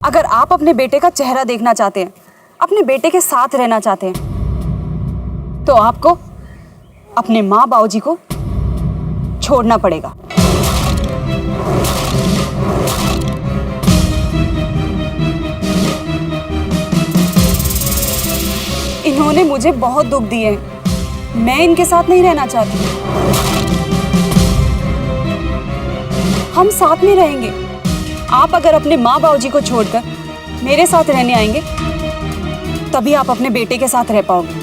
अगर आप अपने बेटे का चेहरा देखना चाहते हैं, अपने बेटे के साथ रहना चाहते हैं, तो आपको अपने माँ बाबूजी को छोड़ना पड़ेगा। इन्होंने मुझे बहुत दुख दिए हैं। मैं इनके साथ नहीं रहना चाहती। हम साथ में रहेंगे। आप अगर अपने माँ बाबूजी को छोड़कर मेरे साथ रहने आएंगे, तभी आप अपने बेटे के साथ रह पाओगे।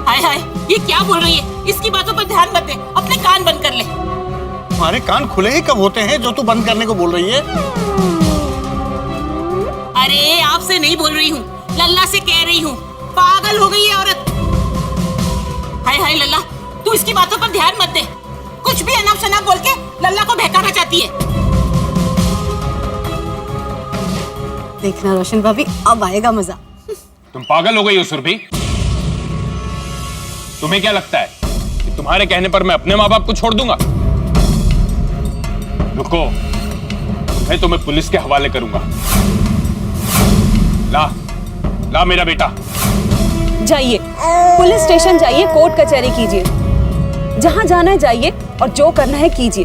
हाय हाय, ये क्या बोल रही है? इसकी बातों पर ध्यान मत दे, अपने कान बंद कर ले। तुम्हारे कान खुले ही कब होते हैं जो तू बंद करने को बोल रही है? अरे आपसे नहीं बोल रही हूँ, लल्ला से कह रही हूँ। पागल हो गई है औरत। हाय हाय लल्ला, तू इसकी बातों पर ध्यान मत दे। कुछ भी अनाप शनाप बोल के लल्ला को बहकाना चाहती है। देखना रोशन भाभी, अब आएगा मजा। तुम पागल हो गई हो सुरभि? तुम्हें क्या लगता है कि तुम्हारे कहने पर मैं अपने माँ बाप को छोड़ दूंगा? रुको, तो मैं पुलिस के हवाले करूंगा। ला मेरा बेटा। जाइए, पुलिस स्टेशन जाइए, कोर्ट कचहरी कीजिए, जहां जाना है जाइए और जो करना है कीजिए।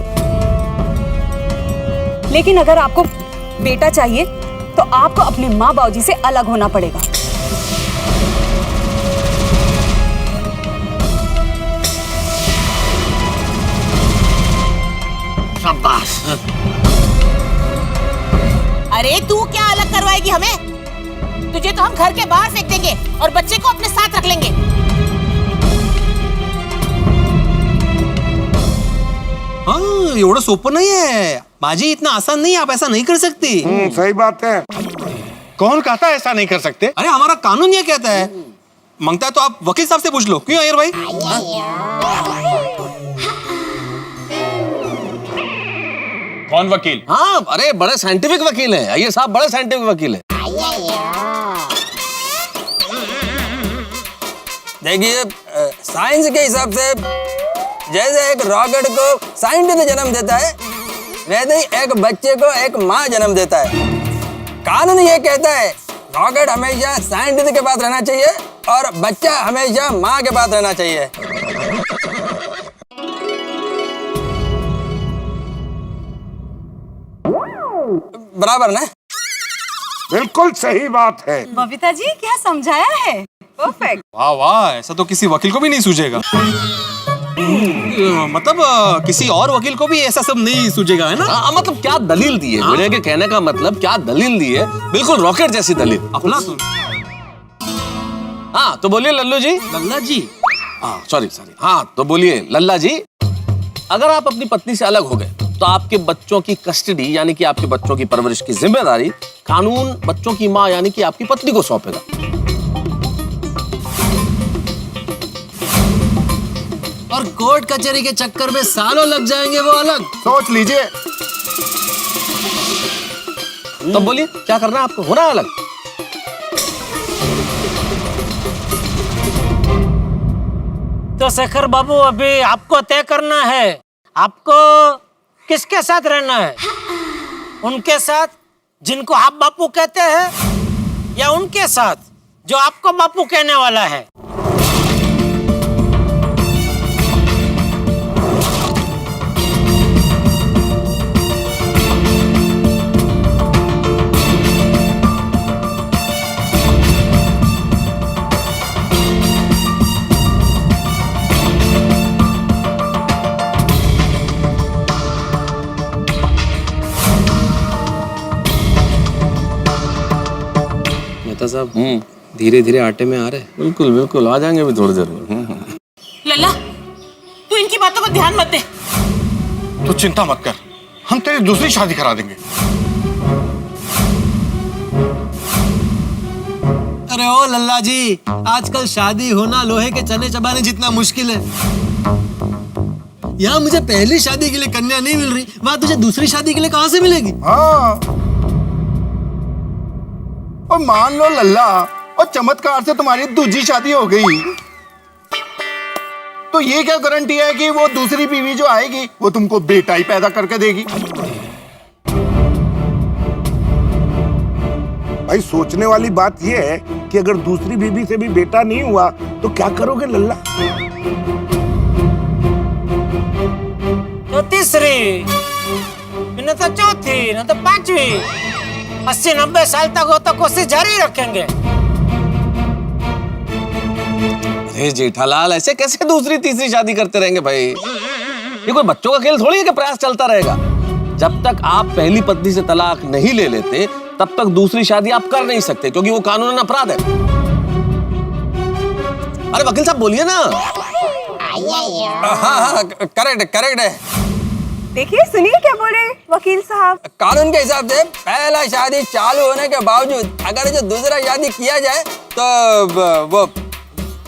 लेकिन अगर आपको बेटा चाहिए तो आपको अपने माँ बाबूजी से अलग होना पड़ेगा। शाबाश। अरे तू क्या अलग करवाएगी हमें? तुझे तो हम घर के बाहर फेंक देंगे और बच्चे को अपने साथ रख लेंगे। हाँ, एवढं सोपं नहीं है माजी, इतना आसान नहीं है, आप ऐसा नहीं कर सकती। सही बात है। कौन कहता है ऐसा नहीं कर सकते? अरे हमारा कानून ये कहता है। मांगता है तो आप वकील साहब से पूछ लो। क्यों अय्यर भाई? कौन वकील? हाँ, अरे बड़े साइंटिफिक वकील हैं अय्यर साहब, बड़े साइंटिफिक वकील हैं। देखिए, साइंस के हिसाब से जैसे एक रॉकेट को साइंटिस्ट जन्म देता है, वैसे ही एक बच्चे को एक माँ जन्म देता है। कानून ये कहता है रॉकेट हमेशा साइंटिस्ट के पास रहना चाहिए और बच्चा हमेशा माँ के पास रहना चाहिए। बराबर ना? बिल्कुल सही बात है। बबीता जी, क्या समझाया है? परफेक्ट। वाह वाह, ऐसा तो किसी वकील को भी नहीं सूझेगा। मतलब किसी और वकील को भी ऐसा सब नहीं सूझेगा, है ना? मतलब क्या दलील दी है? मेरे के कहने का मतलब क्या दलील दी है? बिल्कुल रॉकेट जैसी दलील। अपना सुन। हाँ तो बोलिए लल्लू जी। लल्ला जी। हाँ सॉरी। हाँ तो बोलिए लल्ला जी, अगर आप अपनी पत्नी से अलग हो गए तो आपके बच्चों की कस्टडी यानी कि आपके बच्चों की परवरिश की जिम्मेदारी कानून बच्चों की माँ यानी कि आपकी पत्नी को सौंपेगा। और कोर्ट कचहरी के चक्कर में सालों लग जाएंगे वो अलग। सोच लीजिए। तो बोलिए क्या करना है आपको? होना अलग? तो शेखर बाबू, अभी आपको तय करना है आपको किसके साथ रहना है। उनके साथ जिनको आप बापू कहते हैं या उनके साथ जो आपको बापू कहने वाला है। साहब धीरे धीरे आटे में आ रहे। बिल्कुल बिल्कुल, आ जाएंगे भी थोड़ी देर में। लल्ला, तू इनकी बातों पर ध्यान मत दे। तो चिंता मत कर, हम तेरी दूसरी शादी करा देंगे। अरे ओ लल्ला जी, आजकल शादी होना लोहे के चने चबाने जितना मुश्किल है। यहाँ मुझे पहली शादी के लिए कन्या नहीं मिल रही, वहां तुझे दूसरी शादी के लिए कहां से मिलेगी? हाँ, और मान लो लल्ला, और चमत्कार से तुम्हारी दूसरी शादी हो गई, तो ये क्या गारंटी है कि वो दूसरी बीवी जो आएगी वो तुमको बेटा ही पैदा करके देगी? भाई सोचने वाली बात यह है कि अगर दूसरी बीवी से भी बेटा नहीं हुआ तो क्या करोगे लल्ला? तो तीसरी, न तो चौथी, न तो पांचवी। 80-90 साल तक हो तो कोशिश जारी रखेंगे। अरे जेठालाल, ऐसे कैसे दूसरी तीसरी शादी करते रहेंगे भाई? ये कोई बच्चों का खेल थोड़ी है कि प्रयास चलता रहेगा। जब तक आप पहली पत्नी से तलाक नहीं ले लेते तब तक दूसरी शादी आप कर नहीं सकते, क्योंकि वो कानूनन अपराध है। अरे वकील साहब बोलिए ना। हाँ, करेक्ट है। देखिए, सुनिए क्या बोल रहे हैं वकील साहब। कानून के हिसाब से पहला शादी चालू होने के बावजूद अगर जो दूसरा शादी किया जाए तो वो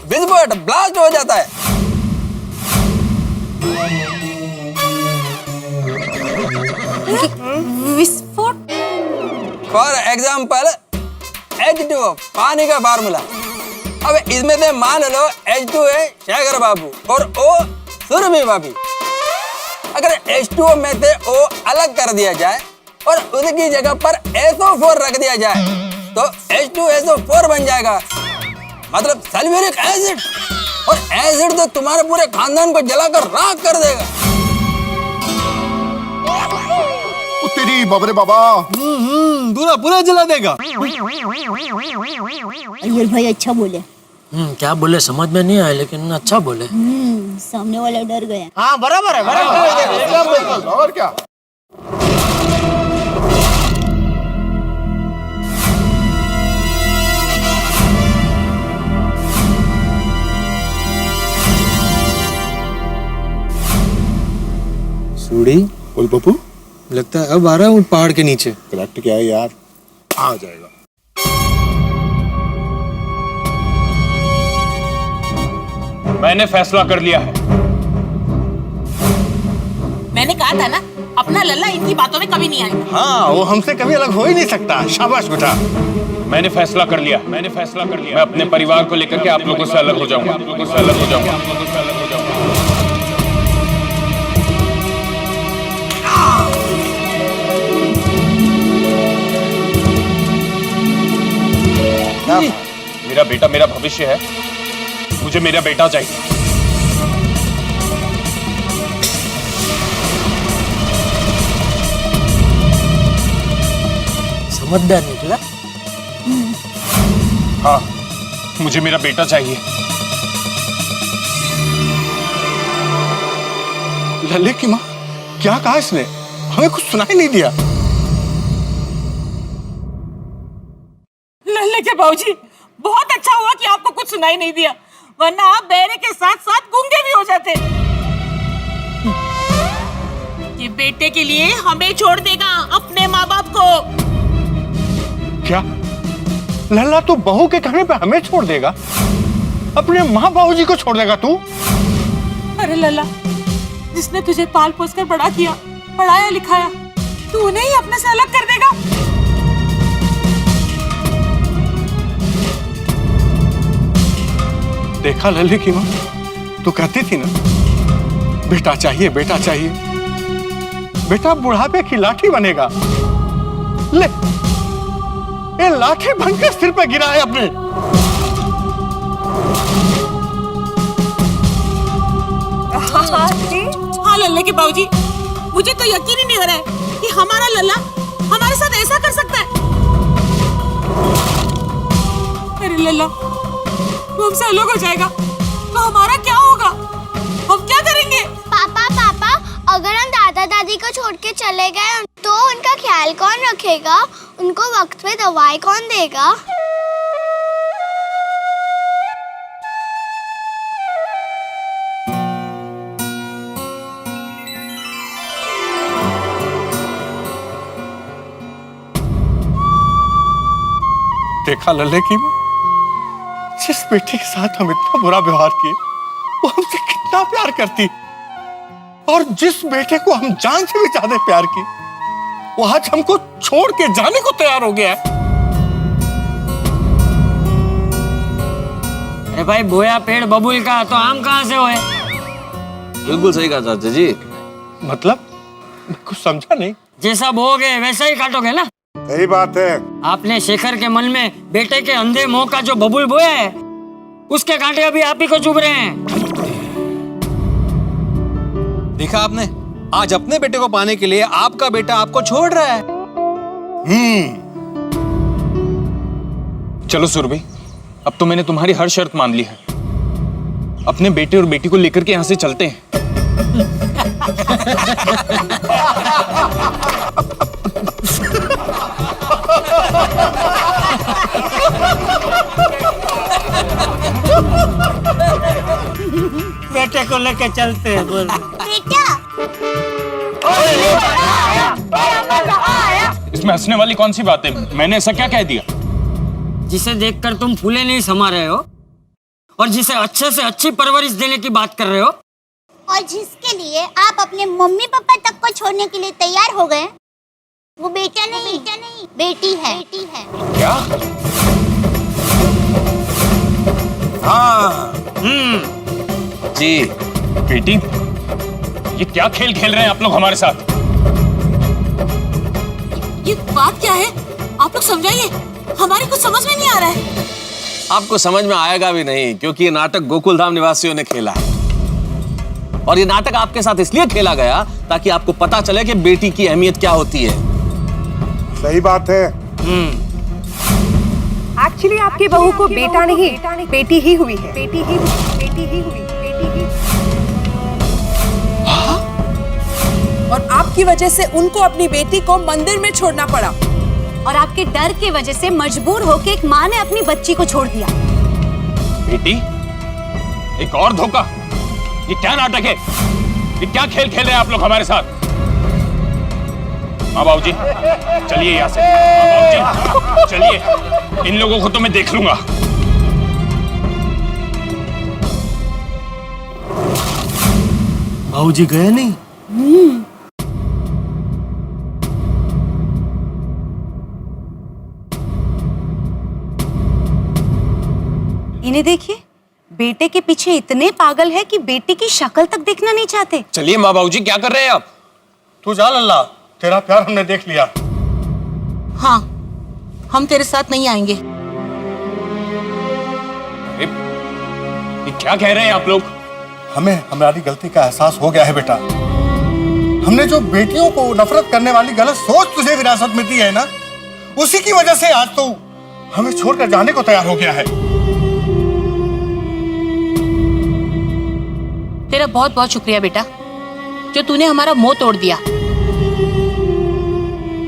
विस्फोट ब्लास्ट हो जाता है। विस्फोट? फॉर एग्जाम्पल H2O, पानी का फार्मूला। अब इसमें से मान लो H2 है शेखर बाबू और O सुरभि भाभी। अगर H2O में से O अलग कर दिया जाए और उसकी जगह पर SO4 रख दिया जाए तो H2SO4 बन जाएगा, मतलब सल्फ्यूरिक एसिड। और एसिड तो तुम्हारे पूरे खानदान को जलाकर राख कर देगा। तेरी बाबरे बाबा, पूरा जला देगा। अय्यर भाई अच्छा बोले। क्या बोले समझ में नहीं आया, लेकिन अच्छा बोले। सामने वाला डर गया। हाँ बराबर है, बराबर। और क्या? सूड़ी, बोल पप्पू, लगता है अब आ रहा हूँ पहाड़ के नीचे। करेक्ट क्या है यार, आ जाएगा। मैंने फैसला कर लिया है। मैंने कहा था ना, अपना लल्ला इनकी बातों में कभी नहीं आएगा। हाँ, वो हमसे कभी अलग हो ही नहीं सकता। शाबाश बेटा। मैंने फैसला कर लिया। मैं अपने परिवार को लेकर के आप लोगों से अलग हो जाऊंगा। मेरा बेटा मेरा भविष्य है, मुझे मेरा बेटा चाहिए। समझदार निकला। हाँ, मुझे मेरा बेटा चाहिए। लल्ले की माँ, क्या कहा इसने? हमें कुछ सुनाई नहीं दिया। लल्ले के बाबूजी, बहुत अच्छा हुआ कि आपको कुछ सुनाई नहीं दिया, वरना आप बहरे के साथ साथ गूंगे भी हो जाते। ये बेटे के लिए हमें छोड़ देगा, अपने माँ बाप को। क्या लल्ला, तू बहू के कहने पे हमें छोड़ देगा? अपने माँ बाबूजी को छोड़ देगा तू? अरे लल्ला, जिसने तुझे पाल पोस कर बड़ा किया, पढ़ाया लिखाया, तू उन्हें ही अपने से अलग कर देगा? देखा लल्ले की माँ, तू कहती थी ना बेटा चाहिए, बेटा चाहिए। बेटा बुढ़ापे की लाठी बनेगा। ले, ये लाठी बनकर सिर पे गिरा है अपने। हाँ लल्ले के बाबूजी, मुझे तो यकीन ही नहीं हो रहा है कि हमारा लल्ला हमारे साथ ऐसा कर सकता है। अरे लल्ला, वो हमसे अलग हो जाएगा तो हमारा क्या होगा? हम क्या करेंगे? पापा, अगर हम दादा दादी को छोड़ के चले गए तो उनका ख्याल कौन रखेगा? उनको वक्त पे दवाई कौन देगा? देखा लल्ले की माँ, जिस बेटे के साथ हम इतना बुरा व्यवहार किए वो हमसे कितना प्यार करती, और जिस बेटे को हम जान से भी ज्यादा प्यार की वो आज हमको छोड़ के जाने को तैयार हो गया है। अरे भाई, बोया पेड़ बबूल का तो आम कहाँ से होए? बिल्कुल सही कहा चाचा जी। मतलब मैं कुछ समझा नहीं। जैसा बोओगे वैसा ही काटोगे ना। सही बात है। आपने शेखर के मन में बेटे के अंधे मोह का जो बबूल बोया है, उसके कांटे अभी आप ही को चुभ रहे हैं। देखा आपने, आज अपने बेटे को पाने के लिए आपका बेटा आपको छोड़ रहा है। चलो सुरभि, अब तो मैंने तुम्हारी हर शर्त मान ली है। अपने बेटे और बेटी को लेकर के यहाँ से चलते हैं। बेटे को लेके चलते हैं। बोल बेटा इसमें हंसने वाली कौन सी बात है? मैंने ऐसा क्या कह दिया? जिसे देखकर तुम फूले नहीं समा रहे हो और जिसे अच्छे से अच्छी परवरिश देने की बात कर रहे हो, और जिसके लिए आप अपने मम्मी पापा तक को छोड़ने के लिए तैयार हो गए, वो बेटा नहीं बेटी है। क्या? हाँ जी। बेटी, ये क्या खेल खेल रहे हैं आप लोग हमारे साथ? ये बात क्या है? आप लोग समझाइए, हमारे कुछ समझ में नहीं आ रहा है। आपको समझ में आएगा भी नहीं, क्योंकि ये नाटक गोकुलधाम निवासियों ने खेला है। और ये नाटक आपके साथ इसलिए खेला गया ताकि आपको पता चले कि बेटी की अहमियत क्या होती है। सही बात है। एक्चुअली आपकी बहू को बेटा नहीं बेटी ही हुई है। बेटी ही हुई। और आपकी वजह से उनको अपनी बेटी को मंदिर में छोड़ना पड़ा। और आपके डर की वजह से मजबूर होकर एक माँ ने अपनी बच्ची को छोड़ दिया। बेटी, एक और धोखा। ये क्या नाटक है? ये क्या खेल खेल रहे हैं आप लोग हमारे साथ? हाँ बाबूजी, चलिए यहाँ से। हाँ बाबूजी, चलिए, इन लोगों को तो मैं देख लूंगा। बाबूजी गए नहीं? इन्हें देखिए, बेटे के पीछे इतने पागल है कि बेटी की शक्ल तक देखना नहीं चाहते। चलिए माँ बाबूजी, क्या कर रहे हैं आप? तू जा लल्ला, तेरा प्यार हमने देख लिया। हाँ, हम तेरे साथ नहीं आएंगे। ये क्या कह रहे हैं आप लोग? हमें हमारी गलती का एहसास हो गया है बेटा। हमने जो बेटियों को नफरत करने वाली गलत सोच तुझे विरासत में दी है ना, उसी की वजह से आज तो हमें छोड़कर जाने को तैयार हो गया है। तेरा बहुत बहुत शुक्रिया बेटा, जो तूने हमारा मोह तोड़ दिया।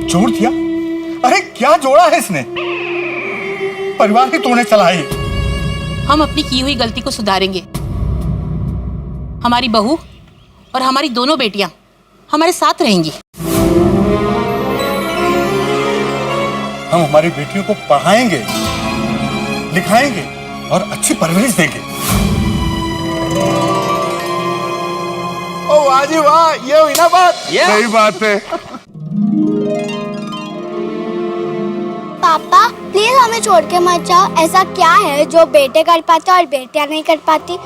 जोड़ दिया? अरे क्या जोड़ा है इसने? परिवार ही तोड़ने चला है। हम अपनी की हुई गलती को सुधारेंगे। हमारी बहू और हमारी दोनों बेटियां हमारे साथ रहेंगी। हम हमारी बेटियों को पढ़ाएंगे, लिखाएंगे और अच्छी परवरिश देंगे। ओ वाह जी वाह, ये हुई ना बात। सही बात है। पापा प्लीज हमें छोड़ के मत जाओ। ऐसा क्या है जो बेटे कर पाते और बेटियां नहीं कर पाती?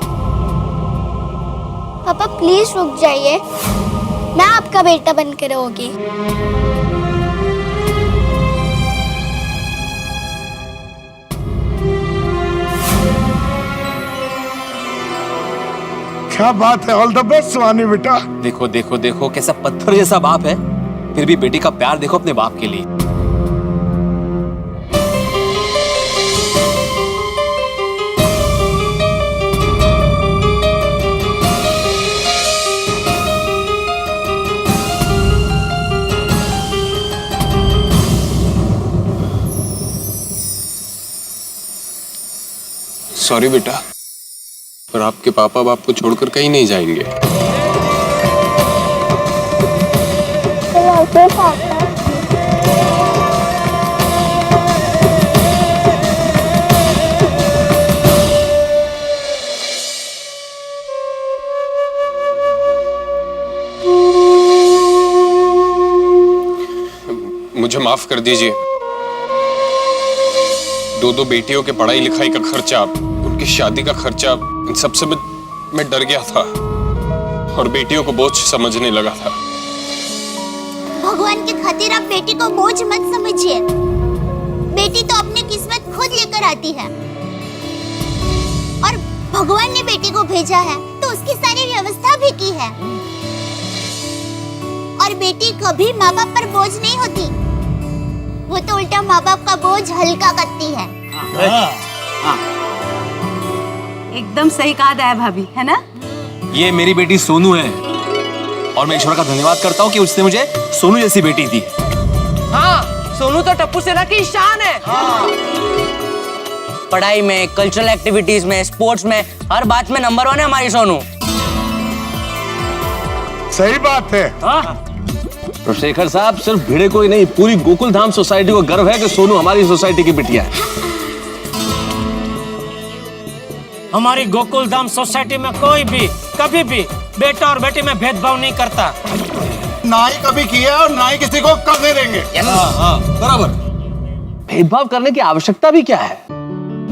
पापा प्लीज रुक जाइए, मैं आपका बेटा बन के रहूंगी। क्या बात है। ऑल द बेस्ट सुहानी बेटा। देखो देखो देखो, कैसा पत्थर जैसा बाप है, फिर भी बेटी का प्यार देखो अपने बाप के लिए। सॉरी बेटा, पर आपके पापा बाप को छोड़कर कहीं नहीं जाएंगे। मुझे माफ कर दीजिए। दो बेटियों के पढ़ाई लिखाई का खर्चा, उनकी शादी का खर्चा, इन सबसे मैं डर गया था। और बेटियों को बोझ समझने लगा था। भगवान के खातिर आप बेटी को बोझ मत समझिए। बेटी तो अपनी किस्मत खुद लेकर आती है और भगवान ने बेटी को भेजा है तो उसकी सारी व्यवस्था भी की है। और बेटी कभी माँ बाप पर बोझ नहीं होती, वो तो उल्टा माँ बाप का बोझ हल्का करती है। एकदम सही कहा दया भाभी, है ना? ये मेरी बेटी सोनू है और मैं ईश्वर का धन्यवाद करता हूँ कि उसने मुझे सोनू जैसी बेटी दी। हाँ, सोनू तो टप्पू सेना की शान है। पढ़ाई में, कल्चरल एक्टिविटीज में, स्पोर्ट्स में, हर बात में नंबर 1 है हमारी सोनू। सही बात है। तो शेखर साहब, सिर्फ भिड़े को ही नहीं, पूरी गोकुल धाम सोसाइटी को गर्व है कि सोनू हमारी सोसाइटी की बिटिया है। हमारी गोकुल धाम सोसाइटी में कोई भी कभी भी बेटा और बेटी में भेदभाव नहीं करता। ना ही कभी किया और ना ही किसी को करने देंगे। बराबर। भेदभाव करने की आवश्यकता भी क्या है?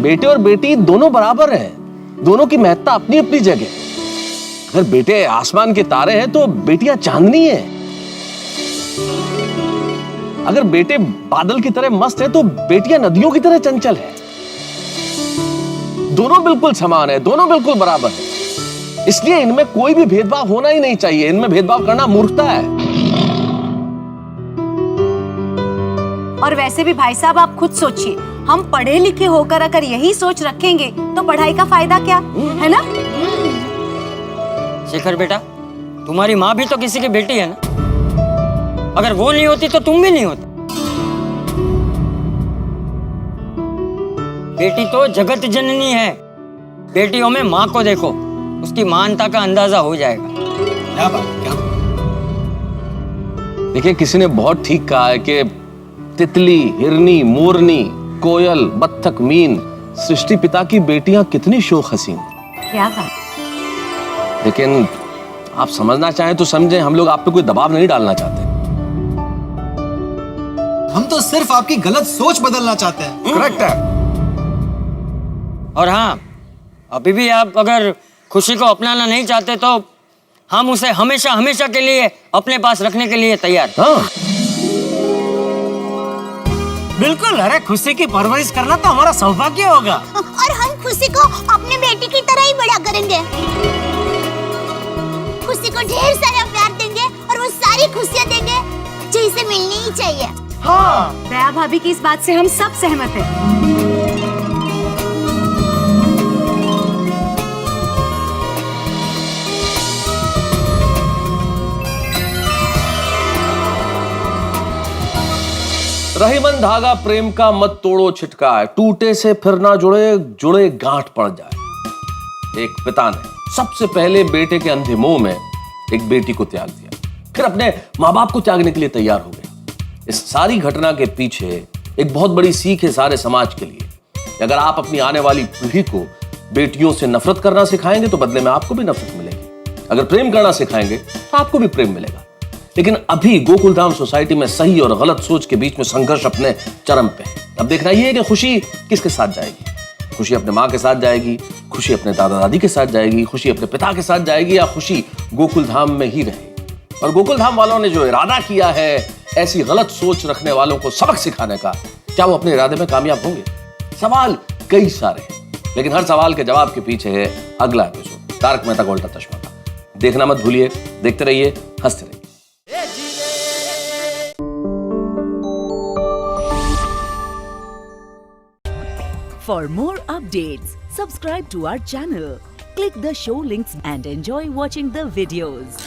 बेटे और बेटी दोनों बराबर हैं, दोनों की महत्ता अपनी अपनी जगह। अगर बेटे आसमान के तारे हैं तो बेटियां चांदनी है। अगर बेटे बादल की तरह मस्त है तो बेटियां नदियों की तरह चंचल है। दोनों बिल्कुल समान है, दोनों बिल्कुल बराबर है। इसलिए इनमें कोई भी भेदभाव होना ही नहीं चाहिए। इनमें भेदभाव करना मूर्खता है। और वैसे भी भाई साहब, आप खुद सोचिए, हम पढ़े लिखे होकर अगर यही सोच रखेंगे तो पढ़ाई का फायदा क्या, है ना? शेखर बेटा, तुम्हारी माँ भी तो किसी की बेटी है ना। अगर वो नहीं होती तो तुम भी नहीं होते। बेटी तो जगत जननी है। बेटियों में माँ को देखो, उसकी मानता का अंदाजा हो जाएगा। क्या बात, क्या बात। देखिए, किसी ने बहुत ठीक कहा है कि तितली, हिरनी, मोरनी, कोयल, बत्तख, मीन, सृष्टि पिता की बेटियां कितनी शोख हसीन। क्या बात। लेकिन आप समझना चाहें तो समझें, हम लोग आप पे कोई दबाव नहीं डालना चाहते। हम तो सिर्फ आपकी गलत सोच बदलना चाहते हैं। करेक्ट है। और हाँ, अभी भी आप अगर खुशी को अपनाना नहीं चाहते तो हम उसे हमेशा हमेशा के लिए अपने पास रखने के लिए तैयार। हाँ, बिल्कुल। अरे खुशी की परवरिश करना तो हमारा सौभाग्य होगा। और हम खुशी को अपने बेटी की तरह ही बड़ा करेंगे। खुशी को ढेर सारा प्यार देंगे और वो सारी खुशियाँ देंगे जो इसे मिलनी ही चाहिए। हाँ, दया भाभी की इस बात से हम सब सहमत हैं। रहीमन धागा प्रेम का मत तोड़ो छिटका है, टूटे से फिर ना जुड़े, जुड़े गांठ पड़ जाए। एक पिता ने सबसे पहले बेटे के अंधे मोह में एक बेटी को त्याग दिया, फिर अपने माँ बाप को त्यागने के लिए तैयार हो गया। इस सारी घटना के पीछे एक बहुत बड़ी सीख है सारे समाज के लिए। अगर आप अपनी आने वाली पीढ़ी को बेटियों से नफरत करना सिखाएंगे तो बदले में आपको भी नफरत मिलेगी। अगर प्रेम करना सिखाएंगे तो आपको भी प्रेम मिलेगा। लेकिन अभी गोकुलधाम सोसाइटी में सही और गलत सोच के बीच में संघर्ष अपने चरम पे है। अब देखना यह है कि खुशी किसके साथ जाएगी। खुशी अपने माँ के साथ जाएगी, खुशी अपने दादा दादी के साथ जाएगी, खुशी अपने पिता के साथ जाएगी, या खुशी गोकुलधाम में ही रहेगी। और गोकुलधाम वालों ने जो इरादा किया है ऐसी गलत सोच रखने वालों को सबक सिखाने का, क्या वो अपने इरादे में कामयाब होंगे? सवाल कई सारे हैं, लेकिन हर सवाल के जवाब के पीछे है अगला एपिसोड तारक मेहता का उल्टा चश्मा का। देखना मत भूलिए, देखते रहिए, हंसते रहिए। For more updates, subscribe to our channel, click the show links and enjoy watching the videos.